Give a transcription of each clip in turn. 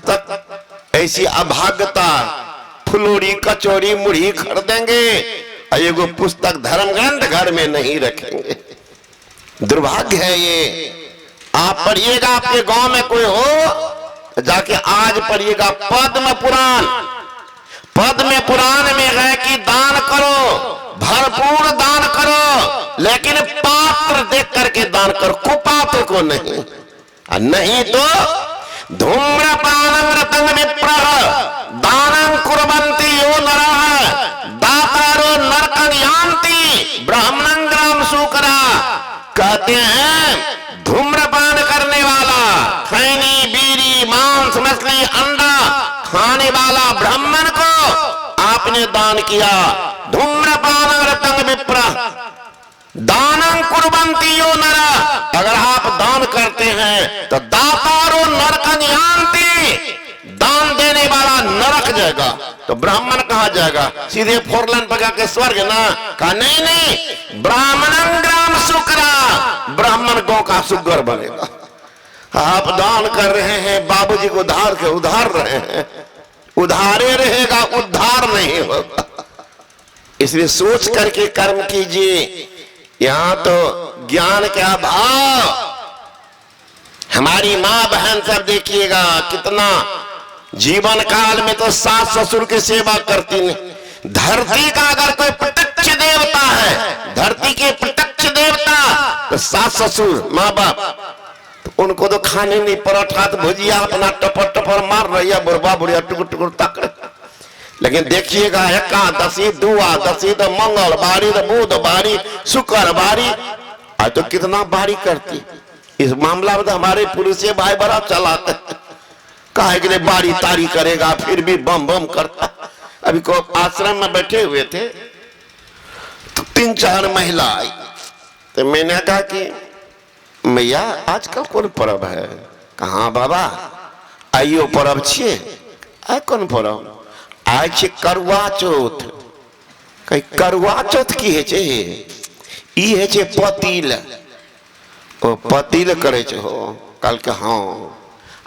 पुस्तक ऐसी अभाग्यता, फुलोरी कचौरी मुढ़ी खरीदेंगे और एगो पुस्तक धर्म ग्रंथ घर में नहीं रखेंगे। दुर्भाग्य है ये। आप पढ़िएगा, आपके गांव में कोई हो जाके आज पढ़िएगा पद्म पुराण। पद्म पुराण में है कि दान करो, भरपूर दान करो, लेकिन पात्र देख करके दान करो, कुपात्र को नहीं। नहीं तो धूम्रपानं रतं विप्रः दानं कुर्वन्ति यो नरः दातारो नरकं यान्ति ब्राह्मणं ग्राम सूकरा। कहते हैं धूम्रपान करने वाला, खैनी बीड़ी मांस मछली अंडा खाने वाला ब्राह्मण को आपने दान किया। धूम्रपानं रतं विप्रः दानं कुर्वन्ति यो नरः, अगर आप दान करते हैं तो दातारो नरकं यान्ति, दान देने वाला नरक जाएगा तो ब्राह्मण कहाँ जाएगा? सीधे फोरलाइन पर जाके स्वर्ग ना। कहा नहीं नहीं, ब्राह्मणं ग्राम सुकरा, ब्राह्मण गौ का सुगर बनेगा। आप दान कर रहे हैं, बाबूजी को उधार के उधार रहे हैं, उधारे रहेगा, उद्धार नहीं होगा। इसलिए सोच करके कर्म कीजिए। यहाँ तो ज्ञान के अभाव, हमारी माँ बहन सब देखिएगा कितना जीवन काल में तो सास ससुर की सेवा करती नहीं। धरती का अगर कोई प्रत्यक्ष देवता है, धरती के प्रत्यक्ष देवता तो सास ससुर माँ बाप, तो उनको तो खाने नहीं, पराठा तो भुजिया अपना टपर टपर मार रही है, बुढ़वा बुढ़िया टुकुर टुकुर तक। लेकिन देखिएगा एकादशी द्वादशी तो मंगलवारी तो बुधवारी शुक्रवारी, आज तो कितना बारी करती। इस मामला में तो हमारे पुरुष भाई बड़ा चलाते, काहे के लिए बारी तारी करेगा, फिर भी बम बम करता। अभी को आश्रम में बैठे हुए थे तो 3-4 महिला आई, तो मैंने कहा कि मैया आज का कौन पर्व है? कहा बाबा आइयो पर्व छे। आ कौन पर्व? आज छे करवा चौथ। कहीं करवा चौथ की है छे? ई है छे पतिल। ओ पतिल करे छे हो कल के। हाँ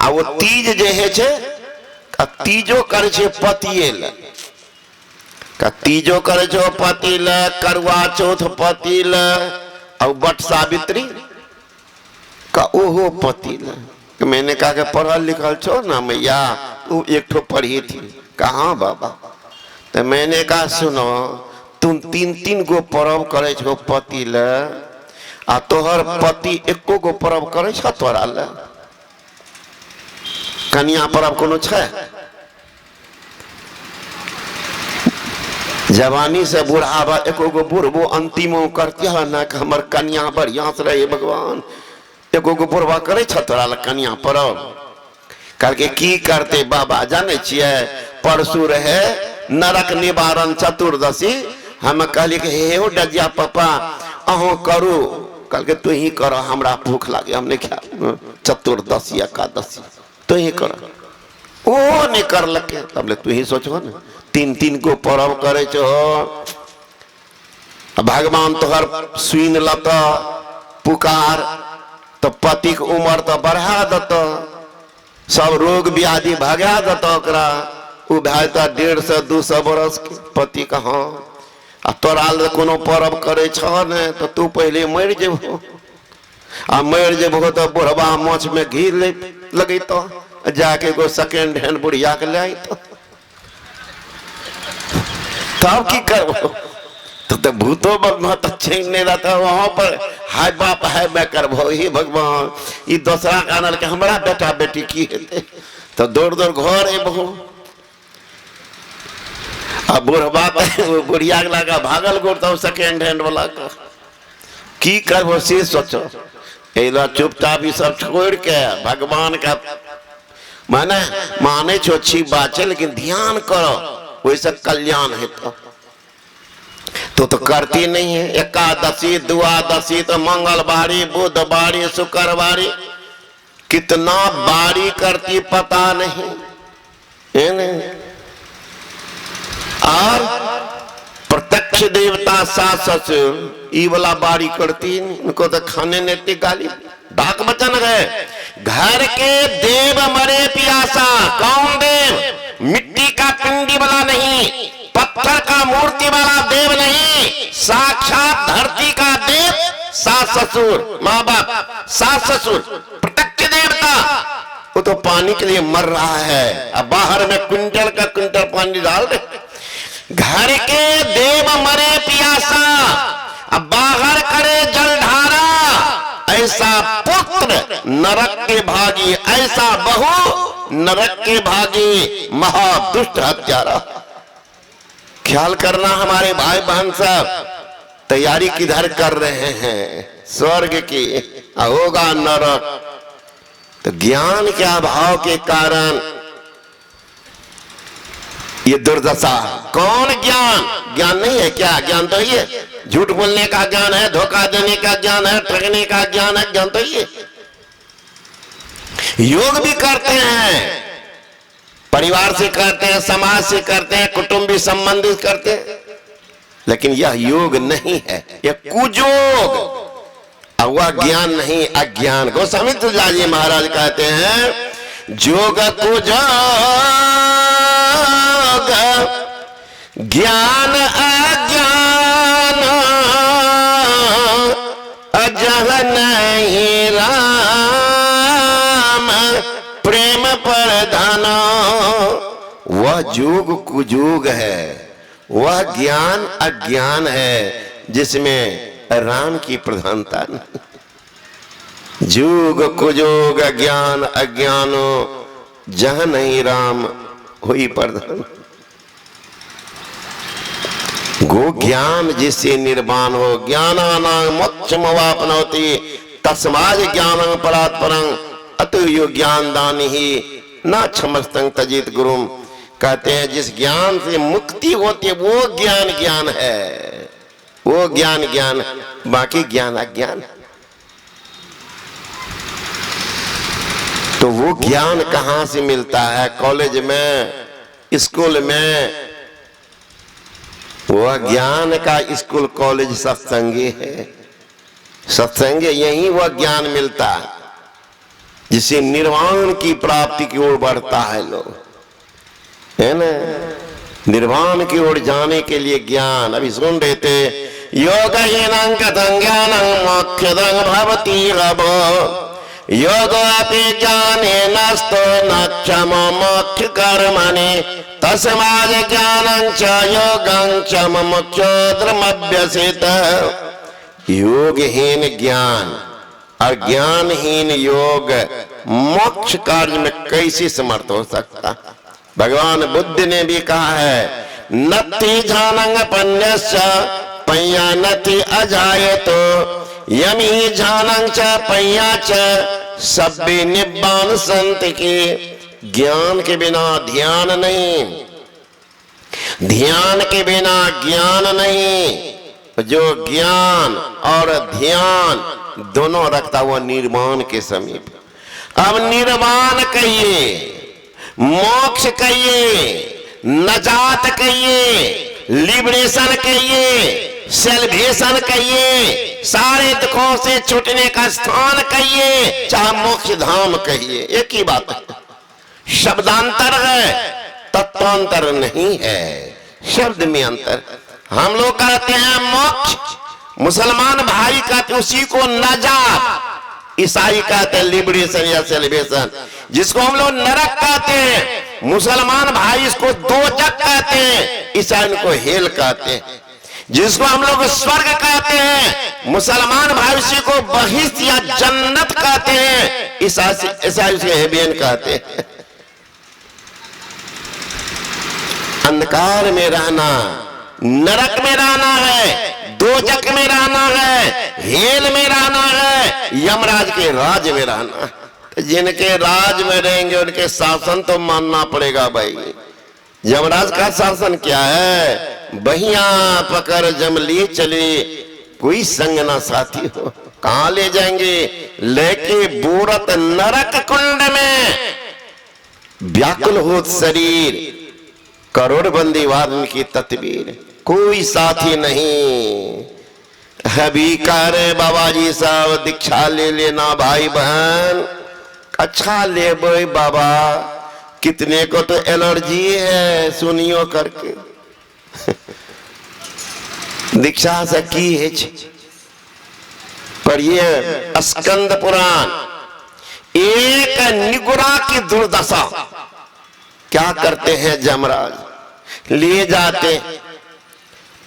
आ वो तीज जे है छे, तीजो करे छे पतिल। का तीजो करे छो पतिल, करवा चौथ पतिल, और बट सावित्री का ओहो पतिल। मैंने कहा कि पढ़ल लिखल छो ना मैया, तू एक ठो पढ़ी थी। कहाँ बाबा? तो मैंने कहा सुनो, तुम 3-3 गो पर्व करे छो पतिल, आ तोहर पति एको गो पर्व करे छो तोरा ले? कन्या पर्व कोनो छे? जवानी से बुढ़ावा एको गो बुढ़बो अंतिमो करती है ना कि हमर कन्या बढ़िया से रहे भगवान। एको गो बुढ़वा करे छ तोरा ले कन्या पर्व? करके की करते बाबा जाने छिए? परसू रहे नरक निवारण चतुर्दशी, हम कहली कि हे हो डजिया पापा अहो करू। कल के तू ही करो, हमरा भूख लागे, हमने क्या चतुर्दशी एकादशी तू ही करो। ओ नहीं कर लगे, तब ले तू ही सोचो ना, 3-3 गो पर्व करे छो। भगवान तोहर सुन लत पुकार तो पति के उम्र तो बढ़ा दत, सब रोग व्याधि भगा दत ओकरा। उ भाई तो 150-200 बरस के पति का। हाँ आ तोरा कोनो पर्व करे छो ने तो तू पहले मर जेबो, आ मर जेबो तो बुढ़वा मोछ में घी लगे तो जाके एगो सेकेंड हैंड बुढ़िया के ले आई तो तब की करबो? तो भूतो बहुत अच्छे नहीं रहता वहां पर। हाय बाप हाय मैं करबो, ही भगवान ई दूसरा कानल के हमरा बेटा बेटी की हेते तो दौड़ दौड़ घर एबो। अब बुढ़वा तो बुढ़िया के लगा भागल गोर तो सेकेंड हैंड वाला को की करबो से सोचो। एला चुपचाप ही सब छोड़ के भगवान का माने छो अच्छी बात है, लेकिन ध्यान करो वैसे कल्याण है। तो करती नहीं है। एकादशी द्वादशी तो मंगलवारी बुधवारी शुक्रवारी, कितना बारी करती पता नहीं है नहीं। और प्रत्यक्ष देवता सास ससुर ई वाला बारी करती, इनको तो खाने नहीं गाली डाक बचन गए। घर के देव मरे पियासा। कौन देव? मिट्टी का पिंडी वाला नहीं, पत्थर का मूर्ति वाला देव नहीं, साक्षात धरती का देव, सास ससुर, माँ बाप, सास ससुर, प्रत्यक्ष देवता। वो तो पानी के लिए मर रहा है, अब बाहर में क्विंटल का क्विंटल पानी डाल दे। घर के देव मरे पियासा, अब बाहर करे जलधारा। ऐसा पुत्र नरक के भागी, ऐसा बहू नरक के भागी, महादुष्ट हत्यारा। ख्याल करना हमारे भाई बहन सब, तैयारी किधर कर रहे हैं? स्वर्ग की, होगा नरक। तो ज्ञान के अभाव के कारण ये दुर्दशा। कौन ज्ञान? ज्ञान नहीं है क्या? ज्ञान तो ये झूठ बोलने का ज्ञान है, धोखा देने का ज्ञान है, ठगने का ज्ञान है। ज्ञान तो ये योग भी करते हैं, परिवार से करते हैं, समाज से करते हैं, कुटुंबी संबंधित करते हैं, लेकिन यह योग नहीं है, यह कुयोग। वह ज्ञान नहीं, अज्ञान। गोस्वामी तुलसीदास जी महाराज कहते हैं, जोग कुयोग ज्ञान अज्ञान अजह नहीं राम प्रेम प्रधान। वह जोग कुजोग है, वह ज्ञान अज्ञान है जिसमें राम की प्रधानता नहीं। जोग कुजोग ज्ञान अज्ञानो जह नहीं राम हुई प्रधान। गो ज्ञान जिससे निर्वाण हो, ज्ञानानां मोक्षमवाप्नोति तस्मात् ज्ञानं परात्परं अतुर्यो ज्ञान दान ही न क्षमस्तं तजित गुरुम। कहते हैं जिस ज्ञान से मुक्ति होती है वो ज्ञान ज्ञान है, वो ज्ञान ज्ञान, बाकी ज्ञान अज्ञान। तो वो ज्ञान कहाँ से मिलता है? कॉलेज में, स्कूल में। वह ज्ञान का स्कूल कॉलेज सत्संगी है, सत्संगी यही वह ज्ञान मिलता है जिससे निर्वाण की प्राप्ति की ओर बढ़ता है लोग, है ना। निर्वाण की ओर जाने के लिए ज्ञान। अभी सुन रहे थे, योगहीनं कथं ज्ञानं मोक्षदं भवति लभो योगोऽपि ज्ञानेनस्तो न क्षमो मोक्ष कर्मणि तस्मात् ज्ञानं च योगं च मुमुक्षो धर्मभ्यसेत। योगहीन ज्ञान और ज्ञानहीन योग मोक्ष कार्य में कैसे समर्थ हो सकता? भगवान बुद्ध ने भी कहा है, नत्थि जानंग पन्यस्य पय्या नत्थि अजायतो यमि जानंग च पय्या च सब्बे निब्बान संत के। ज्ञान के बिना ध्यान नहीं, ध्यान के बिना ज्ञान नहीं। जो ज्ञान और ध्यान दोनों रखता हुआ निर्वाण के समीप। अब निर्वाण कहिए, मोक्ष कहिए, नजात कहिए, लिबरेशन कहिए, सेल्वेशन कहिए, सारे दुखों से छूटने का स्थान कहिए, चाहे मोक्ष धाम कहिए, एक ही बात है। शब्दांतर है, तत्वांतर नहीं है। शब्द में अंतर। हम लोग कहते हैं मोक्ष, मुसलमान भाई कहते उसी को नजात, ईसाई कहते हैं लिबरेशन या सेल्वेशन। जिसको हम लोग नरक कहते हैं, मुसलमान भाई इसको दोजख कहते हैं, ईसाई को हेल कहते हैं। जिसको हम लोग स्वर्ग कहते हैं, मुसलमान भाई उसी को बहिश्त या जन्नत कहते हैं, ईसाई उसे हेबियन कहते हैं। अंधकार में रहना, नरक में रहना है, दोजख में रहना है, हेल में रहना है, यमराज के राज में रहना। तो जिनके राज में रहेंगे उनके शासन तो मानना पड़ेगा भाई। यमराज का शासन क्या है? बहिया पकड़ जमली चले, कोई संग ना साथी हो। कहां ले जाएंगे? लेके बूरत नरक कुंड में, व्याकुल हो शरीर, करोड़बंदी वादन की तस्वीर, कोई साथी नहीं। अभी कह रहे बाबा जी साहब दीक्षा ले लेना भाई बहन, अच्छा ले बोई बाबा, कितने को तो एलर्जी है सुनियो करके। दीक्षा से की है पर ये स्कंद पुराण, एक निगुरा की दुर्दशा। क्या करते हैं जमराज, लिए जाते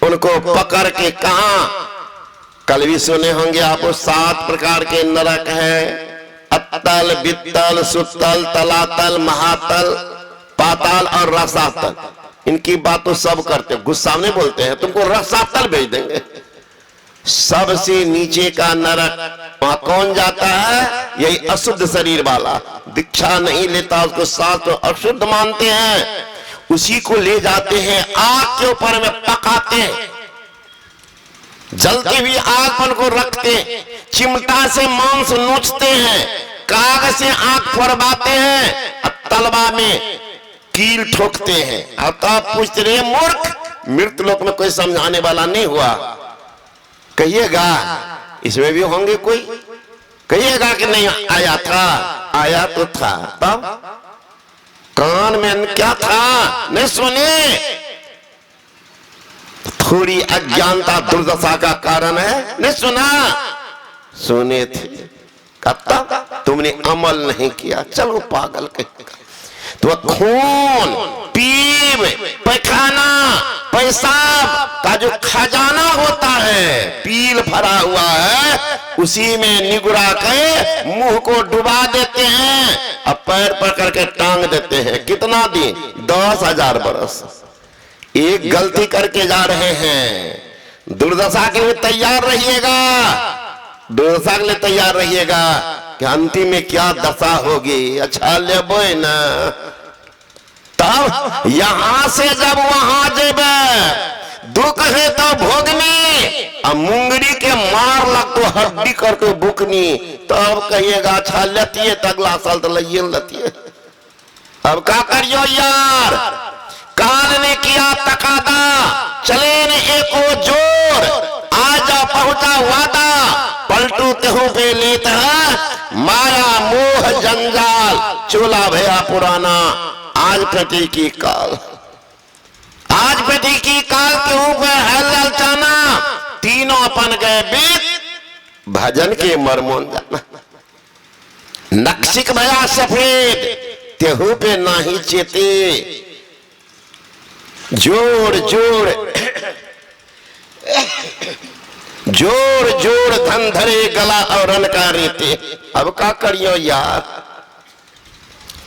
उनको पकड़ के, कहा कल भी सुने होंगे आप, 7 प्रकार के नरक है, अत्तल, बित्तल, सुत्तल, तलातल, महातल, पाताल और रसातल। इनकी बात तो सब करते, गुस्सा में बोलते हैं तुमको रसातल भेज देंगे। सबसे नीचे का नरक, वहां कौन जाता है, यही अशुद्ध शरीर वाला, दीक्षा नहीं लेता, उसको शास्त्र अशुद्ध मानते हैं, उसी को ले जाते हैं, आग के ऊपर में पकाते हैं, जलती हुई आग पर को रखते, चिमटा से मांस नोचते हैं, कागज से आग फरवाते हैं, तलवा में कील ठोकते हैं। अब तो आप पूछते रहे मूर्ख, मृत लोक में कोई समझाने वाला नहीं हुआ, कहिएगा इसमें भी होंगे कोई, कहिएगा कि नहीं आया था, आया तो था, तब कान में क्या था नहीं सुने, थोड़ी अज्ञानता दुर्दशा का कारण है, नहीं सुना, सुने थे, कब तक तुमने अमल नहीं किया, चलो पागल के। तो खून, पीप, पैखाना, पेशाब का जो खजाना होता है, पील भरा हुआ है, उसी में निगुरा के मुंह को डुबा देते हैं, अब पैर पकड़ के टांग देते हैं। कितना दिन, 10,000 बरस। एक गलती करके जा रहे हैं, दुर्दशा के लिए तैयार रहिएगा, दुर्दशा के लिए तैयार रहिएगा कि अंतिम में क्या दशा होगी। अच्छा ले बोए ना, तब यहां से जब वहां जेबे, दुख है तो भोगनी, अब मुंगरी के मार लग तो हड्डी करके बुकनी, तब कहिएगा अच्छा लतिये, अगला साल तो लइये लतिये। अब क्या करियो यार, कान ने किया तकादा, चले ने एको जोर, आजा पहुंचा वादा, पलटू तेहू पे लेता है, माया मोह जंजाल, चोला भया पुराना, आज प्रति की काल, आज प्रति की काल के ऊपर है ललचाना, तीनों अपन गए बीत, भजन के मरमोन जाना, नक्शिक भया सफेद, तेहू पे नाही चेते, जोड़ जोड़ जोड़ जोड़ धन धरे गला और रनकारी थे। अब क्या करियो यार,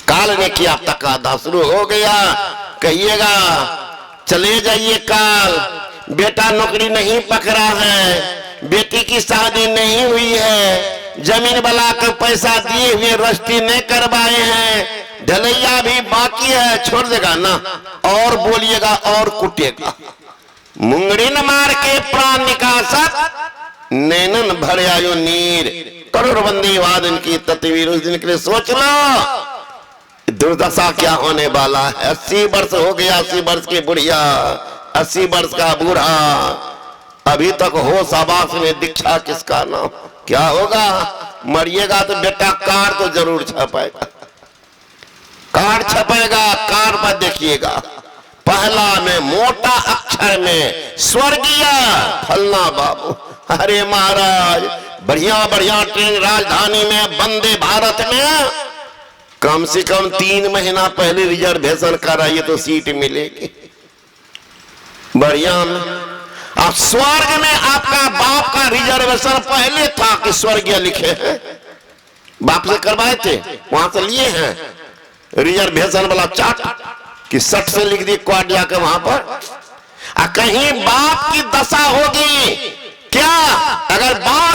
काल ने किया तकादा, शुरू हो गया, कहिएगा चले जाइए काल, बेटा नौकरी नहीं पकड़ा है, बेटी की शादी नहीं हुई है, जमीन वाला का पैसा दिए हुए रजिस्ट्री नहीं करवाए हैं, ढलैया भी बाकी है, छोड़ देगा ना, और बोलिएगा और कुटेगा, मुंगड़ी न मार के प्राण निकासत, नैनन भर आयो नीर, करोड़बंदी वादन की तस्वीर, उस दिन के लिए सोच लो दुर्दशा क्या होने वाला है। 80 वर्ष हो गया, 80 वर्ष की बुढ़िया, 80 वर्ष का बूढ़ा, अभी तक होश आवास में, दीक्षा किसका नाम, क्या होगा, मरिएगा तो बेटा कार्ड तो जरूर छपेगा, कार्ड छपेगा, कार्ड पर देखिएगा पहला में मोटा अक्षर में स्वर्गीय फलना बाबू। अरे महाराज, बढ़िया बढ़िया ट्रेन राजधानी में, वंदे भारत में कम से कम 3 महीना पहले रिजर्वेशन कराइए तो सीट मिलेगी बढ़िया में। अब स्वर्ग में आपका बाप का रिजर्वेशन पहले था कि स्वर्गीय लिखे हैं, बाप से करवाए थे, वहां से लिए हैं रिजर्वेशन वाला चार्ट कि 60 से लिख दी क्वाड जाकर वहां पर। कहीं बाप की दशा होगी क्या, अगर बाप